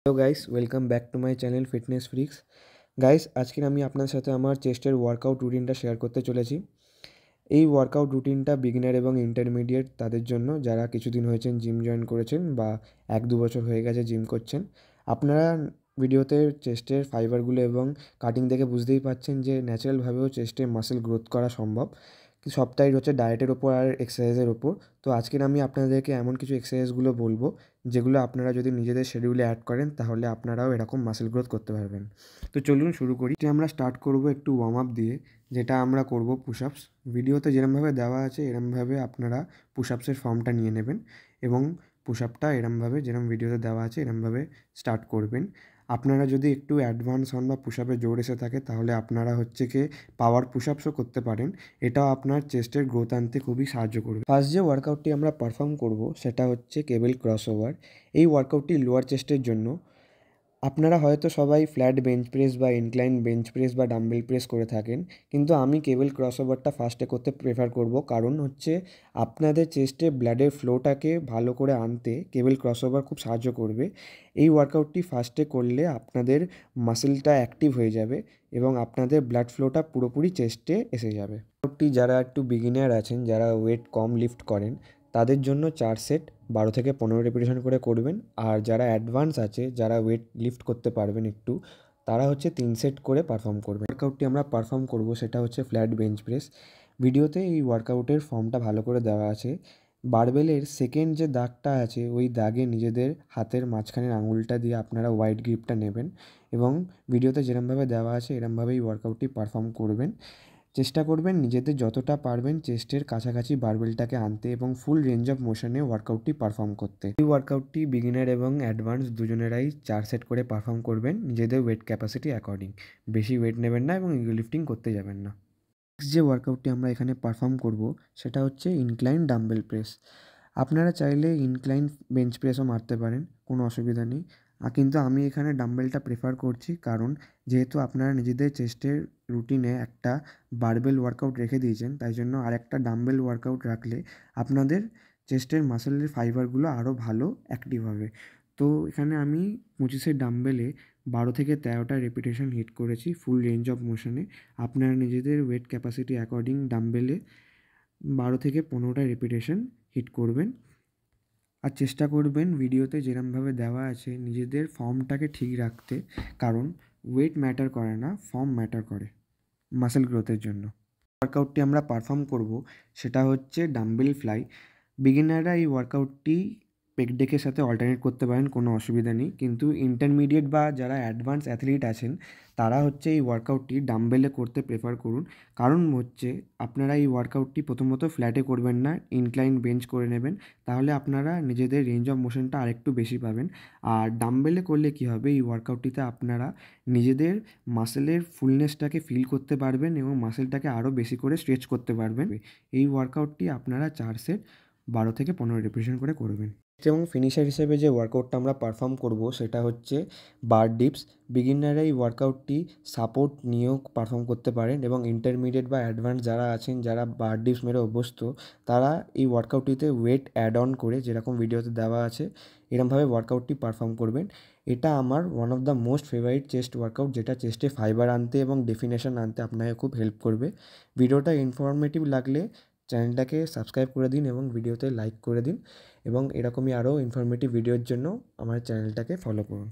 Hello guys, welcome back to my channel fitness freaks. Guys, আজকে আমি আপনার সাথে আমার চেস্টের ওয়ার্কআউট রুটিনটা শেয়ার করতে চলেছি। এই ওয়ার্কআউট রুটিনটা বিগিনার এবং ইন্টারমিডিয়েট তাদের জন্য, যারা কিছুদিন হয়েছেন জিম জয়েন করেছেন বা 1-2 বছর হয়ে গেছে জিম করছেন। আপনারা ভিডিওতে চেস্টের ফাইবারগুলো এবং কাটিং দেখে বুঝতেই পারছেন যে ন্যাচারালভাবেও চেস্টে মাসেল গ্রোথ করা সম্ভব। সবটাই হচ্ছে ডায়েটের ওপর আর এক্সারসাইজের ওপর। তো আজকের আমি আপনাদেরকে এমন কিছু এক্সারসাইজগুলো বলবো যেগুলো আপনারা যদি নিজেদের শিডিউলে অ্যাড করেন তাহলে আপনারাও এরকম মাসেল গ্রোথ করতে পারবেন। তো চলুন শুরু করি। আমরা স্টার্ট করব একটু ওয়ার্ম আপ দিয়ে, যেটা আমরা করব পুশ আপস। ভিডিওতে যেরমভাবে দেওয়া আছে এরমভাবে আপনারা পুশ আপসের ফর্মটা নিয়ে নেবেন এবং পুশ আপটা এরমভাবে যেরম ভিডিওতে দেওয়া আছে এরমভাবে স্টার্ট করবেন। আপনারা যদি একটু অ্যাডভান্স হন বা পুশ আপে জোর এসে থাকে তাহলে আপনারা হচ্ছে কি পাওয়ার পুশ আপসও করতে পারেন। এটাও আপনার চেস্টের গ্রোথ আনতে খুবই সাহায্য করবে। ফার্স্ট যে ওয়ার্কআউটটি আমরা পারফর্ম করব সেটা হচ্ছে কেবল ক্রসওভার। এই ওয়ার্কআউটটি লোয়ার চেস্টের জন্য। আপনারা হয়তো সবাই ফ্ল্যাট বেঞ্চ প্রেস বা ইনক্লাইন বেঞ্চ প্রেস বা ডাম্বেল প্রেস করে থাকেন, কিন্তু আমি কেবল ক্রসওভারটা ফার্স্টে করতে প্রেফার করব। কারণ হচ্ছে আপনাদের চেস্টে ব্লাডের ফ্লোটাকে ভালো করে আনতে কেবল ক্রসওভার খুব সাহায্য করবে। এই ওয়ার্কআউটটি ফার্স্টে করলে আপনাদের মাসেলটা অ্যাক্টিভ হয়ে যাবে এবং আপনাদের ব্লাড ফ্লোটা পুরোপুরি চেস্টে এসে যাবে। ওয়ার্কআউটটি যারা একটু বিগিনার আছেন, যারা ওয়েট কম লিফট করেন, তাদের জন্য 4 সেট 12 থেকে 15 রেপিটেশন করে করবেন। আর যারা অ্যাডভান্স আছে, যারা ওয়েট লিফট করতে পারবেন একটু, তারা হচ্ছে 3 সেট করে পারফর্ম করবেন। ওয়ার্কআউটটি আমরা পারফর্ম করব সেটা হচ্ছে ফ্ল্যাট বেঞ্চ প্রেস। ভিডিওতে এই ওয়ার্কআউটের ফর্মটা ভালো করে দেওয়া আছে। বারবেলের সেকেন্ড যে দাগটা আছে ওই দাগে নিজেদের হাতের মাঝখানের আঙুলটা দিয়ে আপনারা ওয়াইড গ্রিপটা নেবেন এবং ভিডিওতে যেরমভাবে দেওয়া আছে এরমভাবেই ওয়ার্কআউটটি পারফর্ম করবেন। চেষ্টা করবেন নিজেদের যতটা পারবেন চেস্টের কাছাকাছি বারবেলটাকে আনতে এবং ফুল রেঞ্জ অফ মোশনে ওয়ার্কআউটটি পারফর্ম করতে। এই ওয়ার্কআউটটি বিগিনার এবং অ্যাডভান্স দুজনেরাই 4 সেট করে পারফর্ম করবেন নিজেদের ওয়েট ক্যাপাসিটি অ্যাকর্ডিং। বেশি ওয়েট নেবেন না এবং ইগো লিফটিং করতে যাবেন না। নেক্সট যে ওয়ার্কআউটটি আমরা এখানে পারফর্ম করব সেটা হচ্ছে ইনক্লাইন ডাম্বেল প্রেস। আপনারা চাইলে ইনক্লাইন বেঞ্চ প্রেসও মারতে পারেন, কোনো অসুবিধা নেই। কিন্তু আমি এখানে ডাম্বেলটা প্রেফার করছি, কারণ যেহেতু আপনারা নিজেদের চেস্টের রুটিনে একটা বারবেল ওয়ার্কআউট রেখে দিয়েছেন, তাই জন্য আরেকটা ডাম্বেল ওয়ার্কআউট রাখলে আপনাদের চেস্টের মাসেলের ফাইবারগুলো আরও ভালো অ্যাক্টিভ হবে। তো এখানে আমি 25 ডাম্বেলে 12 থেকে 13টা রেপিটেশন হিট করেছি ফুল রেঞ্জ অফ মোশনে। আপনারা নিজেদের ওয়েট ক্যাপাসিটি অ্যাকর্ডিং ডাম্বেলে 12 থেকে 15টা রেপিটেশন হিট করবেন। আর চেষ্টা করবেন ভিডিওতে যেরমভাবে দেওয়া আছে নিজেদের ফর্মটাকে ঠিক রাখতে, কারণ ওয়েট ম্যাটার করে না, ফর্ম ম্যাটার করে মাসেল গ্রোথের জন্য। ওয়ার্কআউটটি আমরা পারফর্ম করব সেটা হচ্ছে ডাম্বেল ফ্লাই। বিগিনাররা এই ওয়ার্কআউটটি পেক ডেকের সাথে অল্টারনেট করতে পারেন, কোনো অসুবিধা নেই। কিন্তু ইন্টারমিডিয়েট বা যারা অ্যাডভান্স অ্যাথলিট আছেন তারা হচ্ছে এই ওয়ার্কআউটটি ডাম্বেলে করতে প্রেফার করুন। কারণ হচ্ছে আপনারা এই ওয়ার্কআউটটি প্রথমত ফ্ল্যাটে করবেন না, ইনক্লাইন বেঞ্চ করে নেবেন, তাহলে আপনারা নিজেদের রেঞ্জ অফ মোশনটা আরেকটু বেশি পাবেন। আর ডাম্বেলে করলে কী হবে, এই ওয়ার্কআউটটিতে আপনারা নিজেদের মাসেলের ফুলনেসটাকে ফিল করতে পারবেন এবং মাসেলটাকে আরও বেশি করে স্ট্রেচ করতে পারবেন। এই ওয়ার্কআউটটি আপনারা 4 সেট 12 থেকে 15 রেপিটেশন করে করবেন। এবং ফিনিশার হিসেবে যে ওয়ার্কআউটটা আমরা পারফর্ম করব সেটা হচ্ছে বার ডিপস। বিগিনাররা এই ওয়ার্কআউটটি সাপোর্ট নিয়েও পারফর্ম করতে পারেন এবং ইন্টারমিডিয়েট বা অ্যাডভান্স যারা আছেন, যারা বার ডিপস মেরে অভ্যস্ত, তারা এই ওয়ার্কআউটটিতে ওয়েট অ্যাড অন করে যেরকম ভিডিওতে দেওয়া আছে এরমভাবে ওয়ার্কআউটটি পারফর্ম করবেন। এটা আমার one of the most favourite chest workout, যেটা চেস্টে ফাইবার আনতে এবং ডেফিনেশন আনতে আপনাকে খুব হেল্প করবে। ভিডিওটা ইনফরমেটিভ লাগলে চ্যানেলটাকে সাবস্ক্রাইব করে দিন এবং ভিডিওতে লাইক করে দিন এবং এরকমই আরও ইনফরমেটিভ ভিডিওর জন্য আমার চ্যানেলটাকে ফলো করুন।